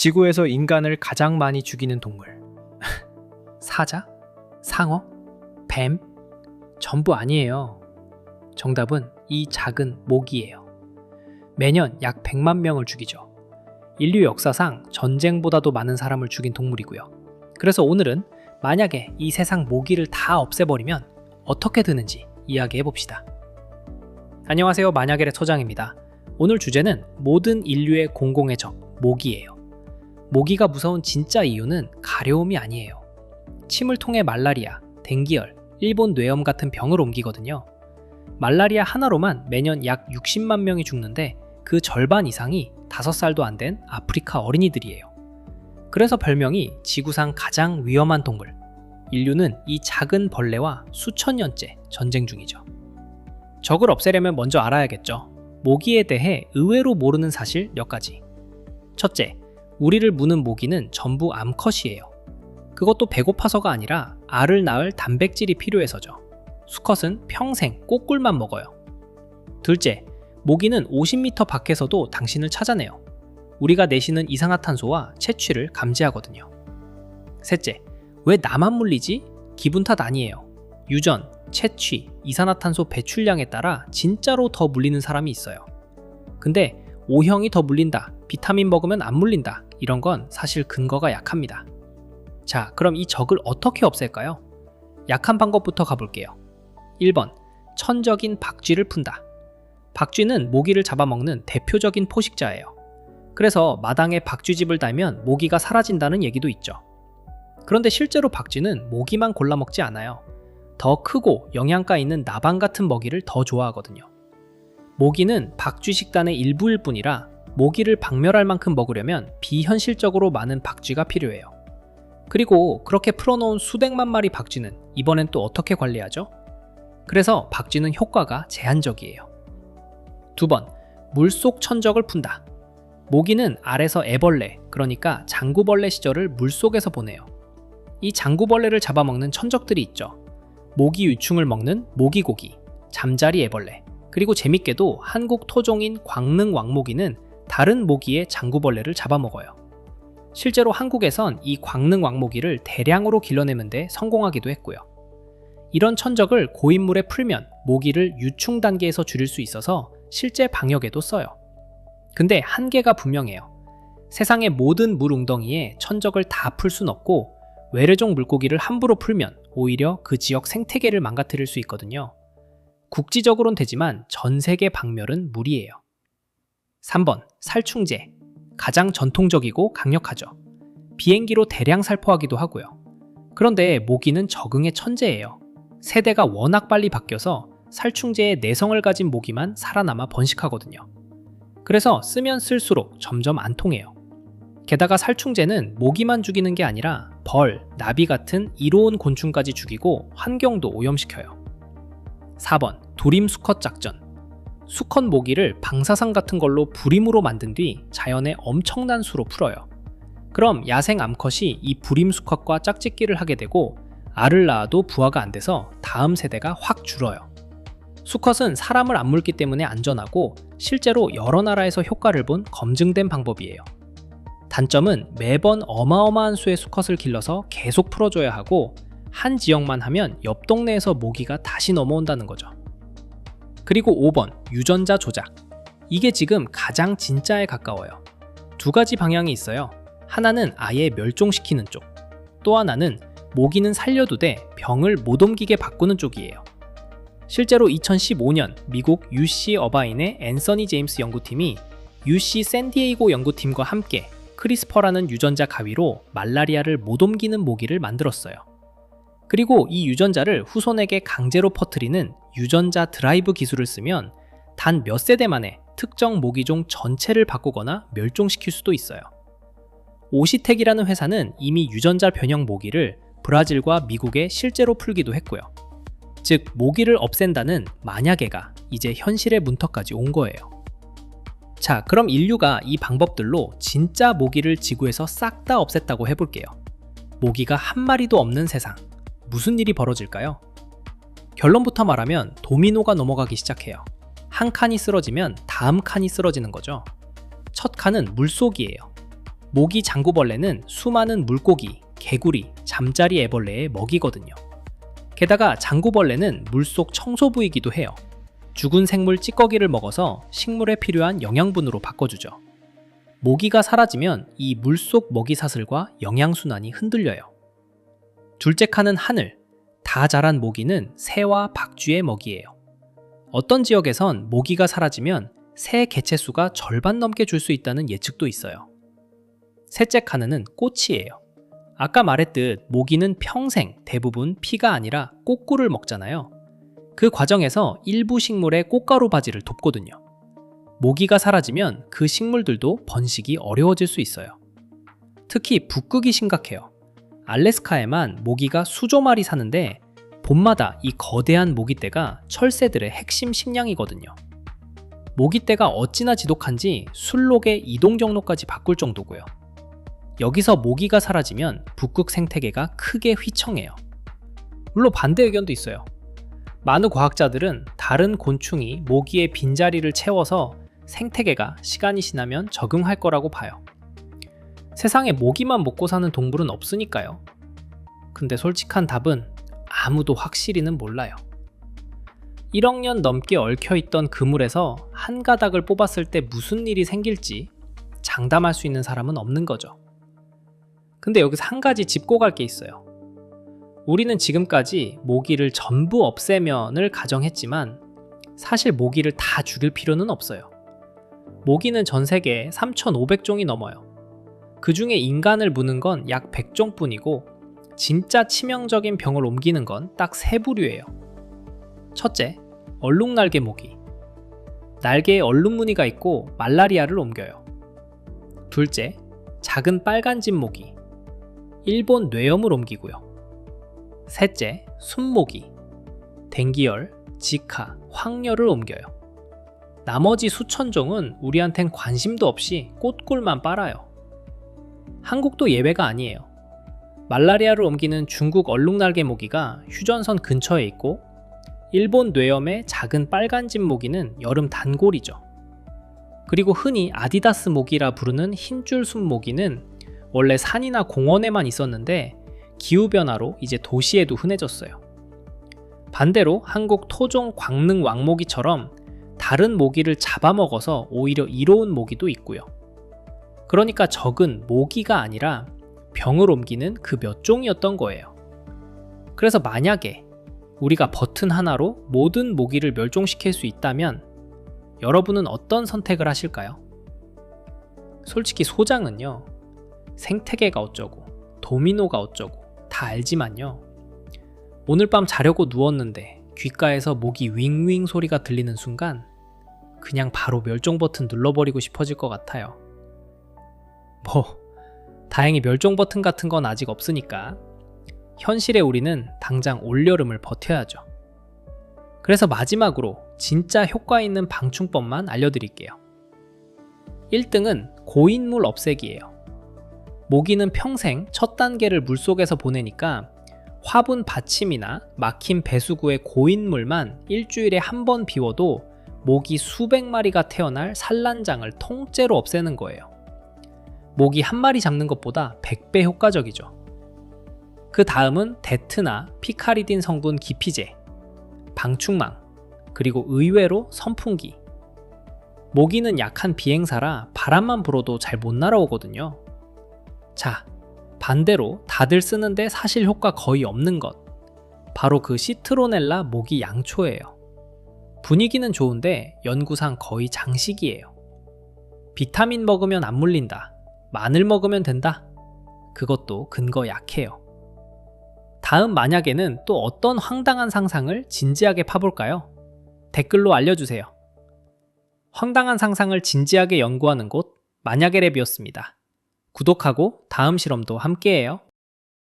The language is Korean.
지구에서 인간을 가장 많이 죽이는 동물. 사자? 상어? 뱀? 전부 아니에요. 정답은 이 작은 모기예요. 매년 약 100만 명을 죽이죠. 인류 역사상 전쟁보다도 많은 사람을 죽인 동물이고요. 그래서 오늘은 만약에 이 세상 모기를 다 없애버리면 어떻게 되는지 이야기해봅시다. 안녕하세요, 만약엘의 소장입니다. 오늘 주제는 모든 인류의 공공의 적, 모기예요. 모기가 무서운 진짜 이유는 가려움이 아니에요. 침을 통해 말라리아, 댕기열, 일본 뇌염 같은 병을 옮기거든요. 말라리아 하나로만 매년 약 60만 명이 죽는데 그 절반 이상이 5살도 안 된 아프리카 어린이들이에요. 그래서 별명이 지구상 가장 위험한 동물. 인류는 이 작은 벌레와 수천 년째 전쟁 중이죠. 적을 없애려면 먼저 알아야겠죠. 모기에 대해 의외로 모르는 사실 몇 가지. 첫째, 우리를 무는 모기는 전부 암컷이에요. 그것도 배고파서가 아니라 알을 낳을 단백질이 필요해서죠. 수컷은 평생 꼬꿀만 먹어요. 둘째, 모기는 50m 밖에서도 당신을 찾아내요. 우리가 내쉬는 이산화탄소와 채취를 감지하거든요. 셋째, 왜 나만 물리지? 기분 탓 아니에요. 유전, 채취, 이산화탄소 배출량에 따라 진짜로 더 물리는 사람이 있어요. 근데 O형이 더 물린다, 비타민 먹으면 안 물린다, 이런 건 사실 근거가 약합니다. 자, 그럼 이 적을 어떻게 없앨까요? 약한 방법부터 가볼게요. 1번, 천적인 박쥐를 푼다. 박쥐는 모기를 잡아먹는 대표적인 포식자예요. 그래서 마당에 박쥐집을 달면 모기가 사라진다는 얘기도 있죠. 그런데 실제로 박쥐는 모기만 골라먹지 않아요. 더 크고 영양가 있는 나방 같은 먹이를 더 좋아하거든요. 모기는 박쥐 식단의 일부일 뿐이라 모기를 박멸할 만큼 먹으려면 비현실적으로 많은 박쥐가 필요해요. 그리고 그렇게 풀어놓은 수백만 마리 박쥐는 이번엔 또 어떻게 관리하죠? 그래서 박쥐는 효과가 제한적이에요. 2번, 물속 천적을 푼다. 모기는 알에서 애벌레, 그러니까 장구벌레 시절을 물속에서 보내요. 이 장구벌레를 잡아먹는 천적들이 있죠. 모기 유충을 먹는 모기고기, 잠자리 애벌레, 그리고 재밌게도 한국 토종인 광릉 왕모기는 다른 모기의 장구벌레를 잡아먹어요. 실제로 한국에선 이 광릉 왕모기를 대량으로 길러내는데 성공하기도 했고요. 이런 천적을 고인물에 풀면 모기를 유충 단계에서 줄일 수 있어서 실제 방역에도 써요. 근데 한계가 분명해요. 세상의 모든 물 웅덩이에 천적을 다 풀 순 없고 외래종 물고기를 함부로 풀면 오히려 그 지역 생태계를 망가뜨릴 수 있거든요. 국지적으로는 되지만 전 세계 박멸은 무리예요. 3번, 살충제. 가장 전통적이고 강력하죠. 비행기로 대량 살포하기도 하고요. 그런데 모기는 적응의 천재예요. 세대가 워낙 빨리 바뀌어서 살충제의 내성을 가진 모기만 살아남아 번식하거든요. 그래서 쓰면 쓸수록 점점 안 통해요. 게다가 살충제는 모기만 죽이는 게 아니라 벌, 나비 같은 이로운 곤충까지 죽이고 환경도 오염시켜요. 4번, 도림 수컷 작전. 수컷 모기를 방사선 같은 걸로 불임으로 만든 뒤 자연에 엄청난 수로 풀어요. 그럼 야생 암컷이 이 불임 수컷과 짝짓기를 하게 되고 알을 낳아도 부화가 안 돼서 다음 세대가 확 줄어요. 수컷은 사람을 안 물기 때문에 안전하고 실제로 여러 나라에서 효과를 본 검증된 방법이에요. 단점은 매번 어마어마한 수의 수컷을 길러서 계속 풀어줘야 하고 한 지역만 하면 옆 동네에서 모기가 다시 넘어온다는 거죠. 그리고 5번, 유전자 조작. 이게 지금 가장 진짜에 가까워요. 2가지 방향이 있어요. 하나는 아예 멸종시키는 쪽, 또 하나는 모기는 살려두되 병을 못 옮기게 바꾸는 쪽이에요. 실제로 2015년 미국 UC 어바인의 앤서니 제임스 연구팀이 UC 샌디에이고 연구팀과 함께 크리스퍼라는 유전자 가위로 말라리아를 못 옮기는 모기를 만들었어요. 그리고 이 유전자를 후손에게 강제로 퍼뜨리는 유전자 드라이브 기술을 쓰면 단 몇 세대 만에 특정 모기종 전체를 바꾸거나 멸종시킬 수도 있어요. 오시텍이라는 회사는 이미 유전자 변형 모기를 브라질과 미국에 실제로 풀기도 했고요. 즉, 모기를 없앤다는 만약에가 이제 현실의 문턱까지 온 거예요. 자, 그럼 인류가 이 방법들로 진짜 모기를 지구에서 싹 다 없앴다고 해볼게요. 모기가 한 마리도 없는 세상, 무슨 일이 벌어질까요? 결론부터 말하면 도미노가 넘어가기 시작해요. 한 칸이 쓰러지면 다음 칸이 쓰러지는 거죠. 첫 칸은 물속이에요. 모기 장구벌레는 수많은 물고기, 개구리, 잠자리 애벌레의 먹이거든요. 게다가 장구벌레는 물속 청소부이기도 해요. 죽은 생물 찌꺼기를 먹어서 식물에 필요한 영양분으로 바꿔주죠. 모기가 사라지면 이 물속 먹이 사슬과 영양순환이 흔들려요. 둘째 칸은 하늘, 다 자란 모기는 새와 박쥐의 먹이예요. 어떤 지역에선 모기가 사라지면 새 개체수가 절반 넘게 줄 수 있다는 예측도 있어요. 셋째 칸은 꽃이에요. 아까 말했듯 모기는 평생 대부분 피가 아니라 꽃꿀을 먹잖아요. 그 과정에서 일부 식물의 꽃가루 바지를 돕거든요. 모기가 사라지면 그 식물들도 번식이 어려워질 수 있어요. 특히 북극이 심각해요. 알래스카에만 모기가 수조 마리 사는데 봄마다 이 거대한 모기떼가 철새들의 핵심 식량이거든요. 모기떼가 어찌나 지독한지 술록의 이동 경로까지 바꿀 정도고요. 여기서 모기가 사라지면 북극 생태계가 크게 휘청해요. 물론 반대 의견도 있어요. 많은 과학자들은 다른 곤충이 모기의 빈자리를 채워서 생태계가 시간이 지나면 적응할 거라고 봐요. 세상에 모기만 먹고 사는 동물은 없으니까요. 근데 솔직한 답은 아무도 확실히는 몰라요. 1억 년 넘게 얽혀있던 그물에서 한 가닥을 뽑았을 때 무슨 일이 생길지 장담할 수 있는 사람은 없는 거죠. 근데 여기서 한 가지 짚고 갈 게 있어요. 우리는 지금까지 모기를 전부 없애면을 가정했지만 사실 모기를 다 죽일 필요는 없어요. 모기는 전 세계에 3,500종이 넘어요. 그 중에 인간을 무는 건 약 100종뿐이고 진짜 치명적인 병을 옮기는 건 딱 3부류예요. 첫째, 얼룩날개 모기. 날개에 얼룩무늬가 있고 말라리아를 옮겨요. 둘째, 작은 빨간집 모기. 일본 뇌염을 옮기고요. 셋째, 순모기. 댕기열, 지카, 황열을 옮겨요. 나머지 수천 종은 우리한텐 관심도 없이 꽃꿀만 빨아요. 한국도 예외가 아니에요. 말라리아를 옮기는 중국 얼룩날개 모기가 휴전선 근처에 있고 일본 뇌염의 작은 빨간집 모기는 여름 단골이죠. 그리고 흔히 아디다스 모기라 부르는 흰줄 순모기는 원래 산이나 공원에만 있었는데 기후변화로 이제 도시에도 흔해졌어요. 반대로 한국 토종 광릉 왕모기처럼 다른 모기를 잡아먹어서 오히려 이로운 모기도 있고요. 그러니까 적은 모기가 아니라 병을 옮기는 그 몇 종이었던 거예요. 그래서 만약에 우리가 버튼 하나로 모든 모기를 멸종시킬 수 있다면 여러분은 어떤 선택을 하실까요? 솔직히 소장은요, 생태계가 어쩌고 도미노가 어쩌고 다 알지만요, 오늘 밤 자려고 누웠는데 귓가에서 모기 윙윙 소리가 들리는 순간 그냥 바로 멸종 버튼 눌러버리고 싶어질 것 같아요. 다행히 멸종 버튼 같은 건 아직 없으니까 현실에 우리는 당장 올여름을 버텨야죠. 그래서 마지막으로 진짜 효과 있는 방충법만 알려드릴게요. 1등은 고인물 없애기예요. 모기는 평생 첫 단계를 물속에서 보내니까 화분 받침이나 막힌 배수구의 고인물만 일주일에 한 번 비워도 모기 수백 마리가 태어날 산란장을 통째로 없애는 거예요. 모기 한 마리 잡는 것보다 100배 효과적이죠. 그 다음은 데트나 피카리딘 성분 기피제, 방충망, 그리고 의외로 선풍기. 모기는 약한 비행사라 바람만 불어도 잘 못 날아오거든요. 자, 반대로 다들 쓰는데 사실 효과 거의 없는 것, 바로 그 시트로넬라 모기 양초예요. 분위기는 좋은데 연구상 거의 장식이에요. 비타민 먹으면 안 물린다, 마늘 먹으면 된다, 그것도 근거 약해요. 다음 만약에는 또 어떤 황당한 상상을 진지하게 파볼까요? 댓글로 알려주세요. 황당한 상상을 진지하게 연구하는 곳 만약의 랩이었습니다. 구독하고 다음 실험도 함께해요.